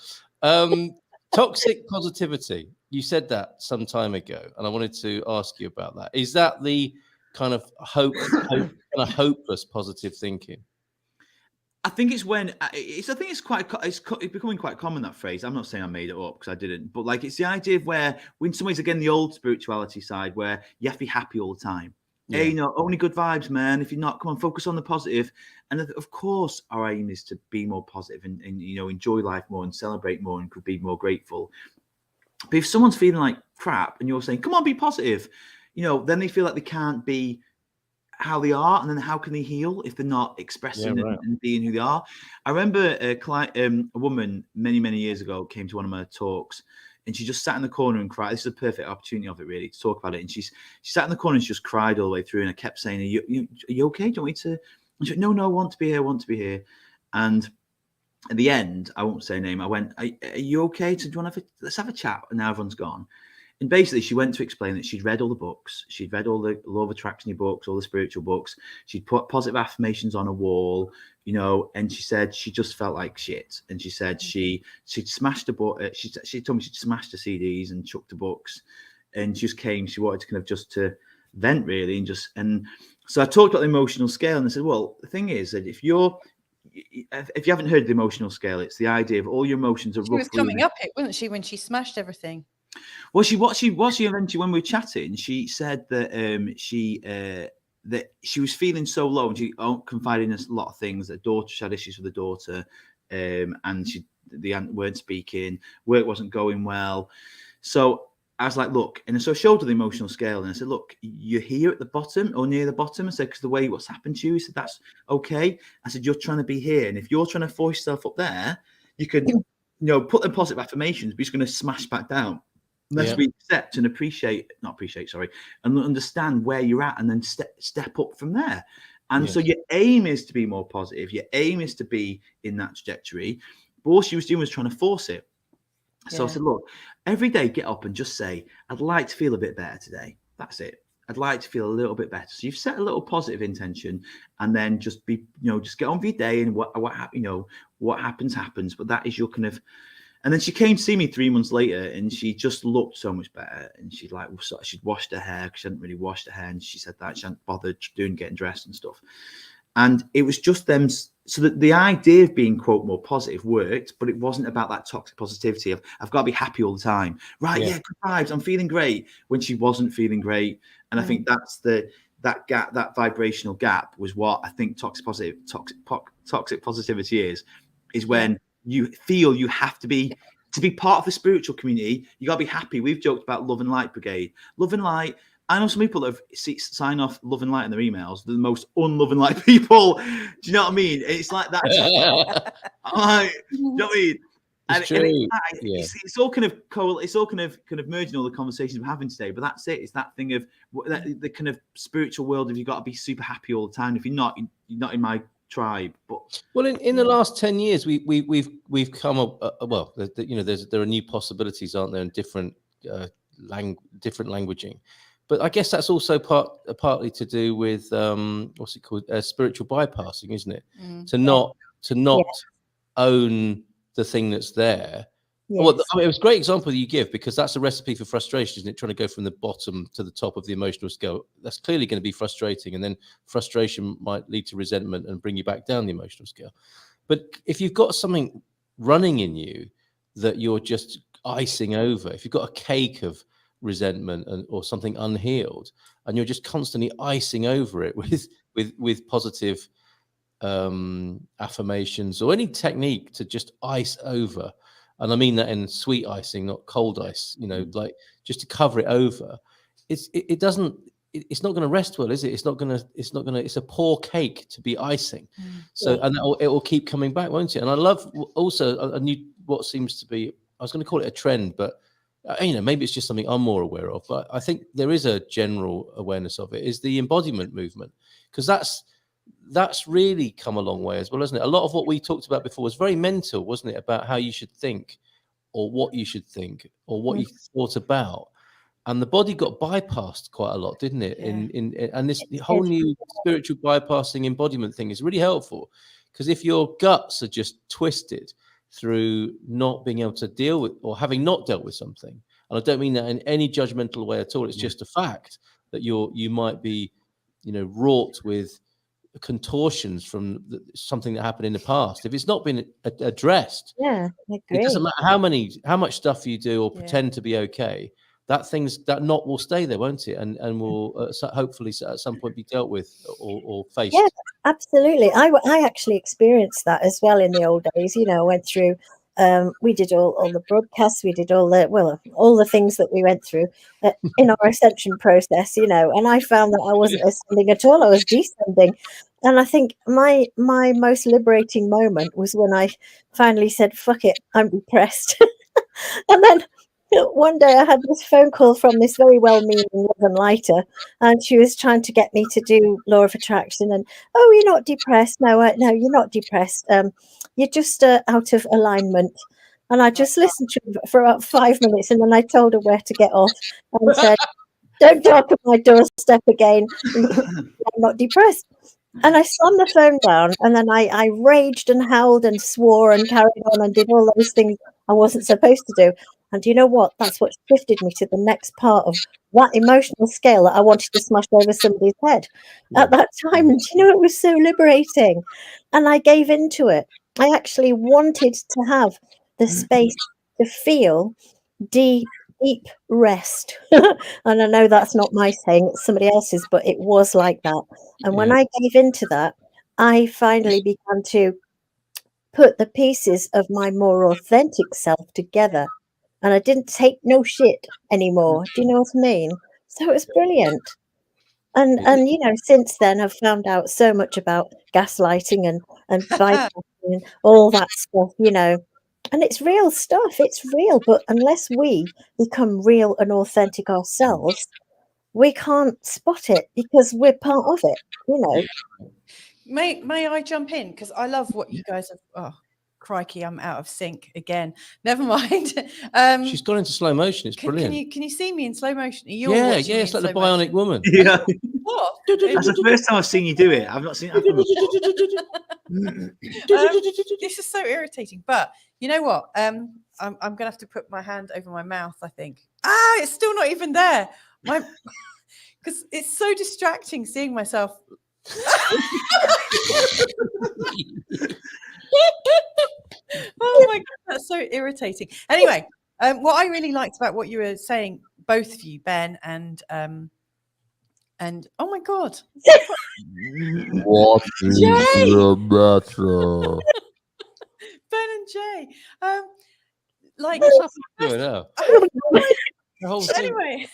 Toxic positivity. You said that some time ago, and I wanted to ask you about that. Is that the kind of hopeless positive thinking? I think it's when I think it's becoming quite common, that phrase. I'm not saying I made it up because I didn't, but like it's the idea of where when somebody's again the old spirituality side where you have to be happy all the time. Yeah. Hey, only good vibes, man. If you're not, come on, focus on the positive. And of course, our aim is to be more positive and enjoy life more and celebrate more and could be more grateful. But if someone's feeling like crap and you're saying, come on, be positive, then they feel like they can't be how they are, and then how can they heal if they're not expressing and being who they are? I remember a woman many years ago came to one of my talks, and she just sat in the corner and cried. This is a perfect opportunity of it, really, to talk about it. And she sat in the corner and she just cried all the way through. And I kept saying, "Are you okay? Do you want me to?" And she went, No, I want to be here. I want to be here. And at the end, I won't say her name. I went, "Are you okay? Let's have a chat." And now everyone's gone. And basically, she went to explain that she'd read all the books. She'd read all the law of attraction books, all the spiritual books. She'd put positive affirmations on a wall, and she said she just felt like shit. And she said she'd smashed the book. She told me she'd smashed the CDs and chucked the books. And she just came. She wanted to kind of just to vent, really. And so I talked about the emotional scale. And I said, well, the thing is that if you haven't heard the emotional scale, it's the idea of all your emotions are She was roughly coming up it, wasn't she, when she smashed everything? Well, what she eventually, when we were chatting, she said that that she was feeling so low, and she confided in us a lot of things. That she had issues with the daughter, and the aunt weren't speaking, work wasn't going well. So I was like, look, and so I showed her the emotional scale, and I said, look, you're here at the bottom or near the bottom. I said, because the way what's happened to you, he said, that's okay. I said, you're trying to be here, and if you're trying to force yourself up there, you can, put in positive affirmations, but it's going to smash back down. Unless we accept and and understand where you're at, and then step up from there. And so your aim is to be more positive. Your aim is to be in that trajectory. But all she was doing was trying to force it. So I said, look, every day get up and just say, I'd like to feel a bit better today. That's it. I'd like to feel a little bit better. So you've set a little positive intention, and then just be, just get on with your day, and what happens. But that is your kind of. And then she came to see me 3 months later, and she just looked so much better. And she'd washed her hair, because she hadn't really washed her hair. And she said that she hadn't bothered getting dressed and stuff. And it was just them. So that the idea of being, quote, more positive worked, but it wasn't about that toxic positivity of I've got to be happy all the time. Right. Yeah. Good vibes. I'm feeling great, when she wasn't feeling great. And I think that's that gap, that vibrational gap was what I think toxic positivity is when you feel you have to be part of the spiritual community. You got to be happy. We've joked about Love and Light Brigade. Love and Light, I know some people that sign off love and light in their emails. They're the most unloving light people. Do you know what I mean? It's like that. I'm like, do you know what I mean? It's true. It's all kind of merging all the conversations we're having today. But that's it. It's that thing of the kind of spiritual world. If you've got to be super happy all the time, if you're not in my tribe. But well, in the last 10 years, we've come up. Well, there are new possibilities, aren't there, in different languaging. But I guess that's also partly to do with what's it called, spiritual bypassing, isn't it? To not own the thing that's there. Yes. Well, I mean, it was a great example that you give, because that's a recipe for frustration, isn't it? Trying to go from the bottom to the top of the emotional scale. That's clearly going to be frustrating, and then frustration might lead to resentment and bring you back down the emotional scale. But if you've got something running in you that you're just icing over, if you've got a cake of resentment or something unhealed, and you're just constantly icing over it with positive affirmations or any technique to just ice over, and I mean that in sweet icing, not cold ice, like just to cover it over, it's not going to rest well, is it? It's a poor cake to be icing. So and it will keep coming back, won't it? And I love also what seems to be, I was going to call it a trend, but maybe it's just something I'm more aware of, but I think there is a general awareness of it, is the embodiment movement, because that's really come a long way as well, isn't it? A lot of what we talked about before was very mental, wasn't it? About how you should think, or what you should think, or what you thought about. And the body got bypassed quite a lot, didn't it? Yeah. And this whole new spiritual bypassing embodiment thing is really helpful, because if your guts are just twisted through not being able to deal with, or having not dealt with something, and I don't mean that in any judgmental way at all, it's just a fact that you might be, wrought with contortions from something that happened in the past. If it's not been addressed, I agree. It doesn't matter how much stuff you do or pretend to be okay, that knot will stay there, won't it? And will hopefully at some point be dealt with or faced. Yeah, absolutely. I actually experienced that as well in the old days. I went through. We did all the broadcasts. We did all the things that we went through in our ascension process. And I found that I wasn't ascending at all. I was descending. And I think my most liberating moment was when I finally said, "Fuck it, I'm depressed." And then one day I had this phone call from this very well-meaning love and lighter, and she was trying to get me to do law of attraction. And you're not depressed. No, you're not depressed. You're just out of alignment. And I just listened to her for about 5 minutes, and then I told her where to get off and said, "Don't darken my doorstep again. I'm not depressed." And I slammed the phone down, and then I raged and howled and swore and carried on and did all those things I wasn't supposed to do. And you know what? That's what shifted me to the next part of that emotional scale that I wanted to smash over somebody's head at that time. And it was so liberating. And I gave into it. I actually wanted to have the space to feel deep rest. And I know that's not my saying, it's somebody else's, but it was like that. And when I gave into that, I finally began to put the pieces of my more authentic self together. And I didn't take no shit anymore. Do you know what I mean? So it was brilliant. And since then I've found out so much about gaslighting and bypassing and all that stuff, and it's real stuff. It's real. But unless we become real and authentic ourselves, we can't spot it because we're part of it, May I jump in? Because I love what you guys have. Oh, crikey, I'm out of sync again. Never mind. She's gone into slow motion. It's brilliant. Can you see me in slow motion? Yeah, it's like the bionic woman. Yeah. What? That's the first time I've seen you do it. I've not seen it happen before. This is so irritating. But you know what? I'm gonna have to put my hand over my mouth, I think. It's still not even there. Because it's so distracting seeing myself. Oh my god, that's so irritating. Anyway, what I really liked about what you were saying, both of you, Ben and oh my god, what is the matter? Ben and Jay, like The whole thing. anyway.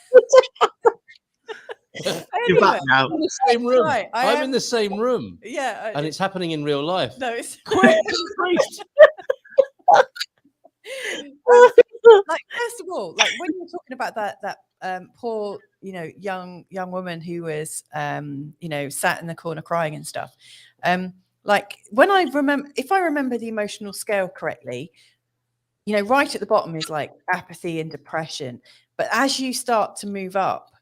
You're back now. I'm in the same room. Right, I'm in the same room. Yeah. And it's happening in real life. No, it's Quick, like, first of all, like when you're talking about that poor, young woman who was sat in the corner crying and stuff. Like when if I remember the emotional scale correctly, right at the bottom is like apathy and depression. But as you start to move up,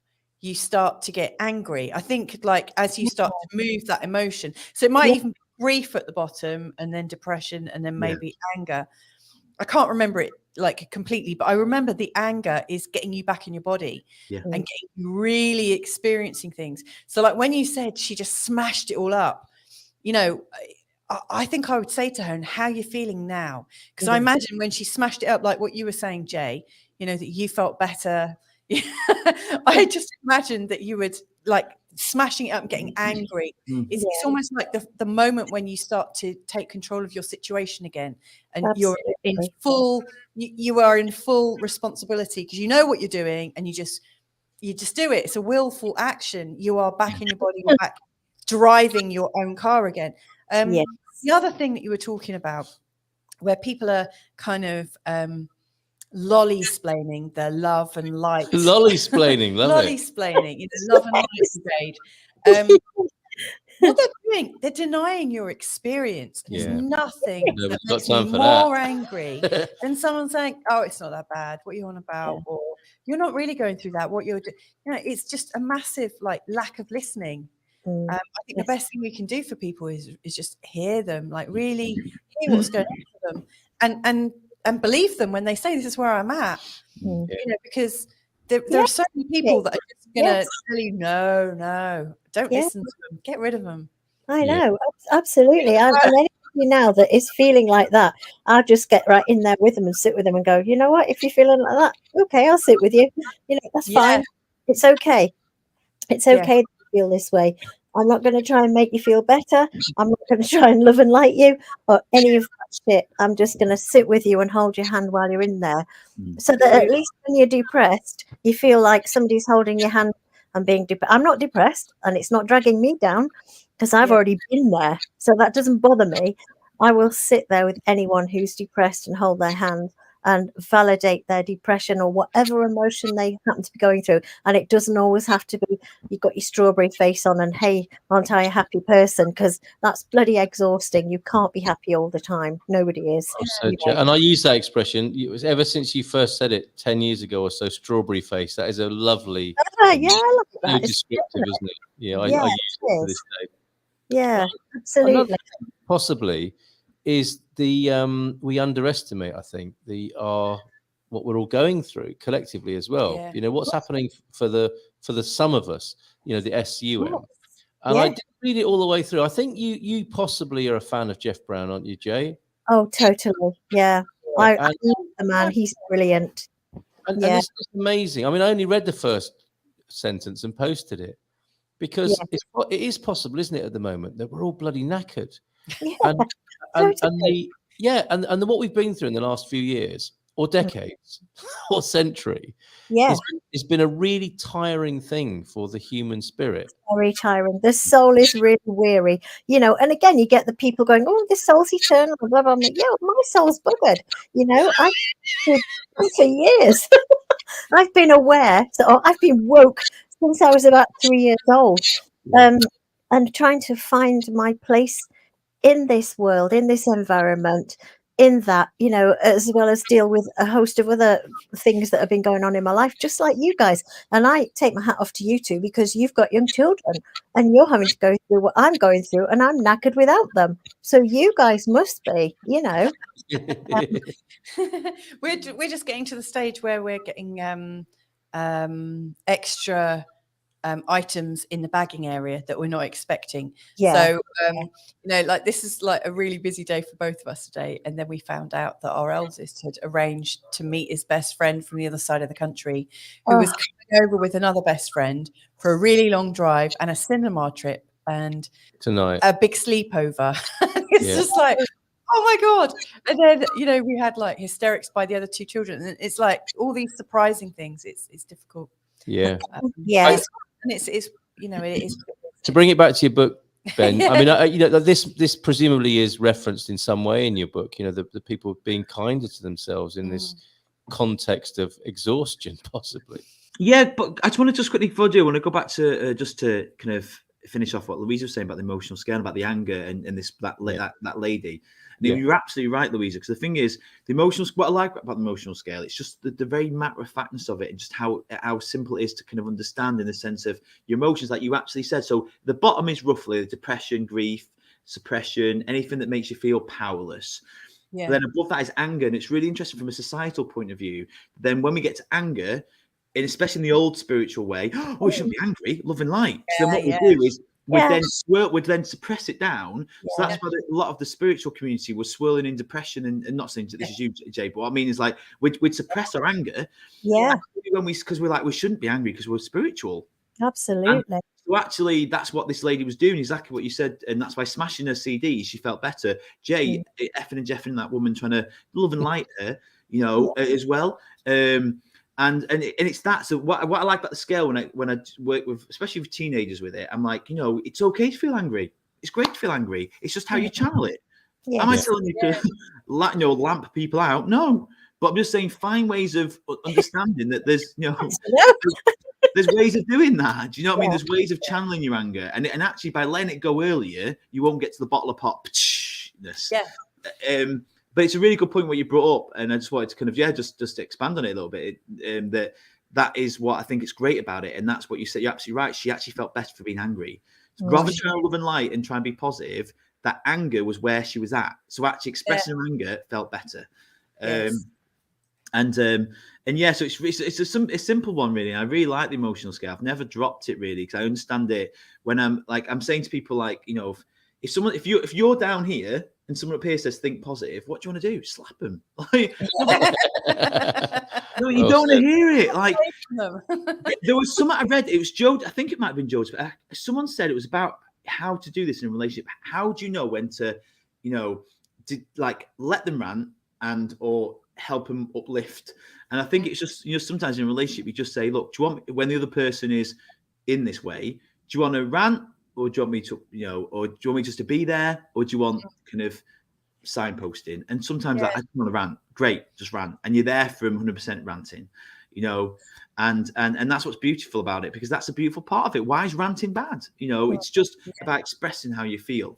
you start to get angry. I think like as you start to move that emotion, so it might even be grief at the bottom, and then depression, and then maybe anger. I can't remember it like completely, but I remember the anger is getting you back in your body and getting you really experiencing things. So like when you said she just smashed it all up, I think I would say to her, and how are you feeling now? Because I imagine when she smashed it up, like what you were saying, Jay, that you felt better. I just imagined that you would like smashing it up and getting angry. It's almost like the moment when you start to take control of your situation again, and you're in full, you are in full responsibility because you know what you're doing, and you just do it. It's a willful action. You are back in your body, you're back driving your own car again. The other thing that you were talking about, where people are kind of lolly-splaining their love and light. Lolly-splaining, love it. Lolly-splaining, love and light brigade. What they're doing, they're denying your experience. There's nothing that makes me more angry than someone saying, "Oh, it's not that bad. What are you on about?" Or "You're not really going through that. What you're doing." It's just a massive like lack of listening. I think the best thing we can do for people is just hear them, like really hear what's going on for them, and believe them when they say, "This is where I'm at." Because there are so many people that are just going to tell you, no, don't listen to them, get rid of them. I know, absolutely. And anybody now that is feeling like that, I'll just get right in there with them and sit with them and go, you know what, if you're feeling like that, okay, I'll sit with you. That's fine. It's okay. It's okay to feel this way. I'm not going to try and make you feel better. I'm not going to try and love and light you or any of that shit. I'm just going to sit with you and hold your hand while you're in there. So that at least when you're depressed, you feel like somebody's holding your hand and being depressed. I'm not depressed, and it's not dragging me down because I've already been there. So that doesn't bother me. I will sit there with anyone who's depressed and hold their hand and validate their depression or whatever emotion they happen to be going through. And it doesn't always have to be, you've got your strawberry face on and, hey, aren't I a happy person? Because that's bloody exhausting. You can't be happy all the time. Nobody is. And I use that expression. It was ever since you first said it 10 years ago or so, strawberry face. That is a lovely, I love that. descriptive, isn't it? Yeah, I use it to this day. Yeah, absolutely. Possibly is the we underestimate, I think, what we're all going through collectively as well. What's happening for the sum of us, the SUM. And I didn't read it all the way through. I think you possibly are a fan of Jeff Brown, aren't you, Jay? Oh, totally. Yeah. I love the man. He's brilliant. And it's amazing. I mean, I only read the first sentence and posted it because it is possible, isn't it, at the moment, that we're all bloody knackered. And what we've been through in the last few years or decades or century it's been a really tiring thing for the human spirit. Very tiring. The soul is really weary, and again you get the people going, oh, this soul's eternal, blah blah. I'm like, my soul's buggered. I've been for years. I've been aware, so I've been woke since I was about 3 years old, and trying to find my place in this world, in this environment, in that, as well as deal with a host of other things that have been going on in my life, just like you guys. And I take my hat off to you two because you've got young children and you're having to go through what I'm going through, and I'm knackered without them. So you guys must be, We're just getting to the stage where we're getting extra items in the bagging area that we're not expecting. So like this is like a really busy day for both of us today, and then we found out that our eldest had arranged to meet his best friend from the other side of the country, who was coming over with another best friend for a really long drive and a cinema trip and tonight a big sleepover. It's just like, oh my god. And then we had like hysterics by the other two children, and it's like all these surprising things. It's difficult. and it's you know, it is. To bring it back to your book, Ben, Yeah. I mean, you know, this presumably is referenced in some way in your book. You know, the people being kinder to themselves in this context of exhaustion, possibly. Yeah, but I just want to just quickly, before I do, I want to go back to just to kind of finish off what Louisa was saying about the emotional scale, about the anger and that lady. And you're absolutely right, Louisa, because the thing is, what I like about the emotional scale, it's just the very matter of factness of it, and just how simple it is to kind of understand, in the sense of your emotions, like you actually said. So the bottom is roughly depression, grief, suppression, anything that makes you feel powerless. Yeah. Then above that is anger, and it's really interesting from a societal point of view. Then when we get to anger, and especially in the old spiritual way, we shouldn't be angry, love and light. So then what we do is we'd then suppress it down. So that's why a lot of the spiritual community was swirling in depression, and not saying that this is you, Jay, but what I mean is, like, we'd suppress our anger. Yeah. Because we're like, we shouldn't be angry because we're spiritual. Absolutely. And so actually, that's what this lady was doing, exactly what you said, and that's why smashing her CDs, she felt better. Jay, effing and jeffing that woman, trying to love and light her, you know, as well. And it's that. So what I like about the scale, when I work with, especially with teenagers with it, I'm like, you know, it's okay to feel angry. It's great to feel angry. It's just how you channel it. Yes. Am I telling you to lamp people out? No. But I'm just saying, find ways of understanding that there's, you know, there's ways of doing that. Do you know what I mean? There's ways of channeling your anger. And actually, by letting it go earlier, you won't get to the bottle of pop-ness. Yeah. But it's a really good point what you brought up, and I just wanted to kind of just expand on it a little bit. That is what I think is great about it, and that's what you said. You're absolutely right. She actually felt better for being angry, rather than trying to love and light and try and be positive. That anger was where she was at. So actually expressing her anger felt better. Yes. So it's a simple one, really. I really like the emotional scale. I've never dropped it, really, because I understand it. When I'm saying to people, like, you know, if you're down here and someone up here says think positive, what do you want to do? Slap them. Like, no, you don't want to hear it. Like, there was something I read. It was Joe. I think it might have been Joe's. But someone said it was about how to do this in a relationship. How do you know when to, you know, to like let them rant or help them uplift? And I think it's just, you know, sometimes in a relationship you just say, look, do you want, when the other person is in this way, do you want to rant? Or do you want me to, you know, or do you want me just to be there? Or do you want kind of signposting? And sometimes I just want to rant. Great, just rant. And you're there for 100% ranting, you know, and that's what's beautiful about it, because that's a beautiful part of it. Why is ranting bad? You know, it's just about expressing how you feel.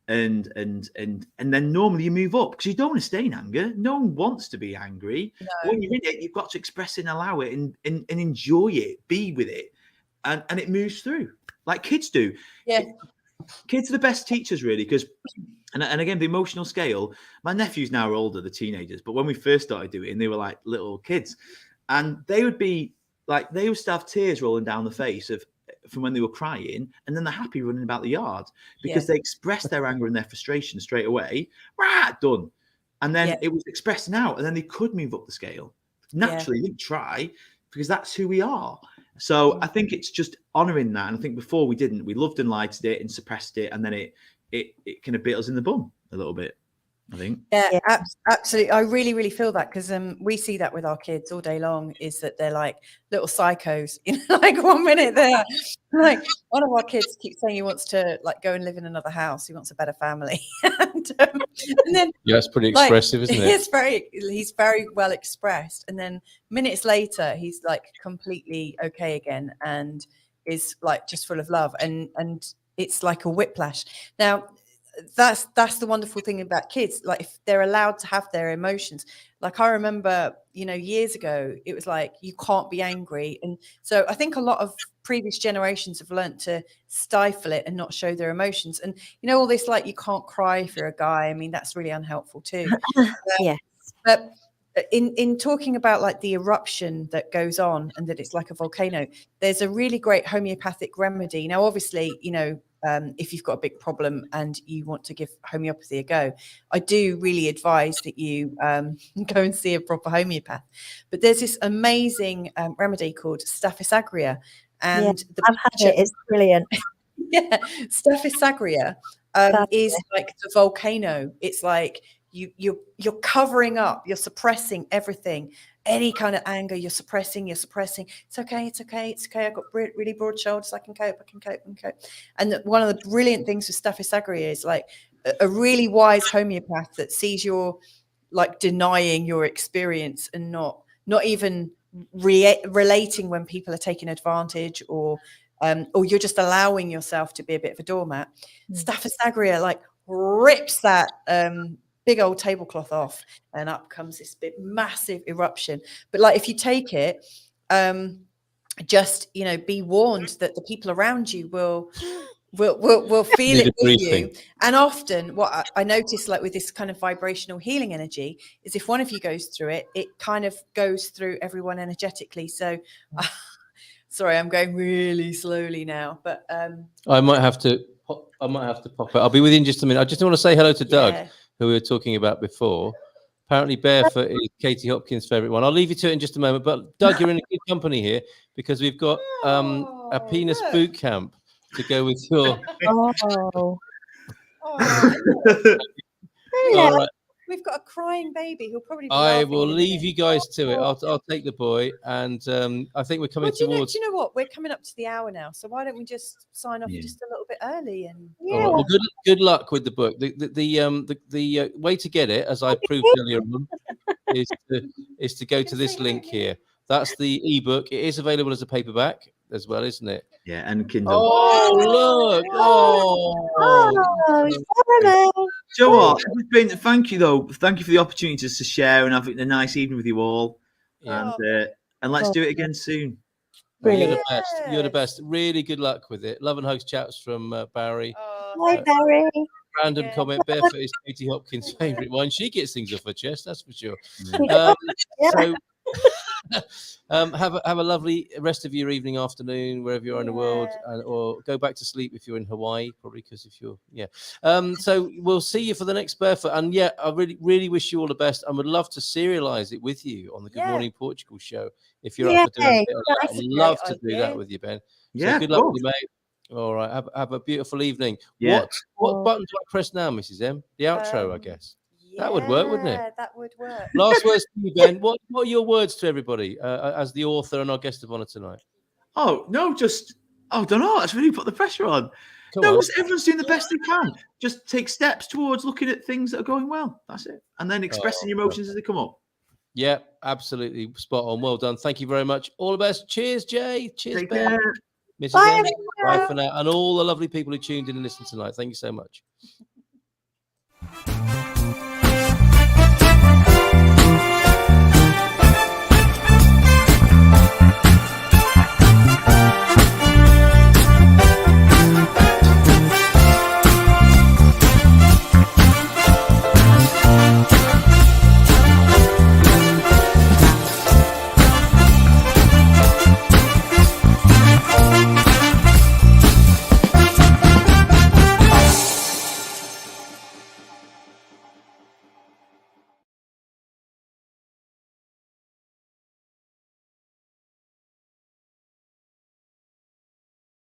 And then normally you move up, because you don't want to stay in anger. No one wants to be angry. No. When you're in it, you've got to express it and allow it and enjoy it, be with it. And it moves through. Like kids do. Yeah. Kids are the best teachers, really, because, and again, the emotional scale, my nephews now are older, the teenagers, but when we first started doing it, they were like little kids. And they would be like, they used to have tears rolling down the face from when they were crying, and then they're happy running about the yard because they expressed their anger and their frustration straight away. Done. And then it was expressing out, and then they could move up the scale. Naturally, they try, because that's who we are. So I think it's just honouring that. And I think before we didn't. We loved and lighted it and suppressed it, and then it kind of bit us in the bum a little bit, I think. Yeah, absolutely. I really, really feel that, because we see that with our kids all day long, is that they're like little psychos. You know, like 1 minute they're like, one of our kids keeps saying he wants to like go and live in another house. He wants a better family. and then it's pretty expressive, isn't it? He's very well expressed. And then minutes later, he's like completely okay again and is like just full of love. And it's like a whiplash. Now, that's the wonderful thing about kids. Like, if they're allowed to have their emotions, like I remember, you know, years ago, it was like, you can't be angry. And so I think a lot of previous generations have learned to stifle it and not show their emotions. And, you know, all this, like, you can't cry if you're a guy. I mean, that's really unhelpful too. But in talking about like the eruption that goes on and that it's like a volcano, there's a really great homeopathic remedy. Now, obviously, you know, if you've got a big problem and you want to give homeopathy a go, I do really advise that you go and see a proper homeopath. But there's this amazing remedy called Staphylococcus aureus, and I've had it. It's brilliant. Staphylococcus aureus is like the volcano. It's like you're covering up, you're suppressing everything, any kind of anger, you're suppressing. It's okay. I've got really broad shoulders. I can cope. And one of the brilliant things with Staph aureus is like a really wise homeopath that sees you're like denying your experience and not even relating when people are taking advantage or you're just allowing yourself to be a bit of a doormat. Staph aureus like rips that big old tablecloth off, and up comes this big massive eruption. But like if you take it, just be warned that the people around you will feel it with you. And often what I notice, like with this kind of vibrational healing energy, is if one of you goes through it, it kind of goes through everyone energetically. So sorry, I'm going really slowly now, but I might have to pop it. I'll be with you in just a minute. I just want to say hello to Doug, who we were talking about before. Apparently Barefoot is Katie Hopkins' favorite one. I'll leave you to it in just a moment, but Doug, you're in a good company here because we've got Happiness Bootcamp to go with your. All right. We've got a crying baby who'll probably be I will leave you guys to it. I'll take the boy, and I think we're coming towards. Do you know what? We're coming up to the hour now, so why don't we just sign off just a little bit early? And all right. Well, good luck with the book. The way to get it, as I proved earlier on, is to go to this link here. That's the ebook. It is available as a paperback as well, isn't it? Yeah, and Kindle. Oh, look! Do you know what? Thank you though. Thank you for the opportunity to share and have a nice evening with you all. And let's do it again soon. You're the best. You're the best. Really good luck with it. Love and hugs chats from Barry. Hi, Barry. Random comment. Barefoot is Katie Hopkins' favourite one. She gets things off her chest, that's for sure. So have a lovely rest of your evening, afternoon, wherever you are in the world, or go back to sleep if you're in Hawaii, probably, because if you're so we'll see you for the next Barefoot. And I really wish you all the best. I would love to serialize it with you on the Good Morning Portugal show if you're up for doing it. I'd love to do that with you, Ben. So good luck with you, mate. All right, have a beautiful evening. What button do I press now, Mrs. M? The outro, I guess. That would work, wouldn't it? That would work. Last words to you, Ben. What are your words to everybody as the author and our guest of honor tonight? I don't know. That's really put the pressure on. Everyone's doing the best they can. Just take steps towards looking at things that are going well. That's it. And then expressing your emotions as they come up. Yeah, absolutely. Spot on. Well done. Thank you very much. All the best. Cheers, Jay. Cheers, Take Ben. care. Mrs. Bye, M. Bye for now. And all the lovely people who tuned in and listened tonight. Thank you so much.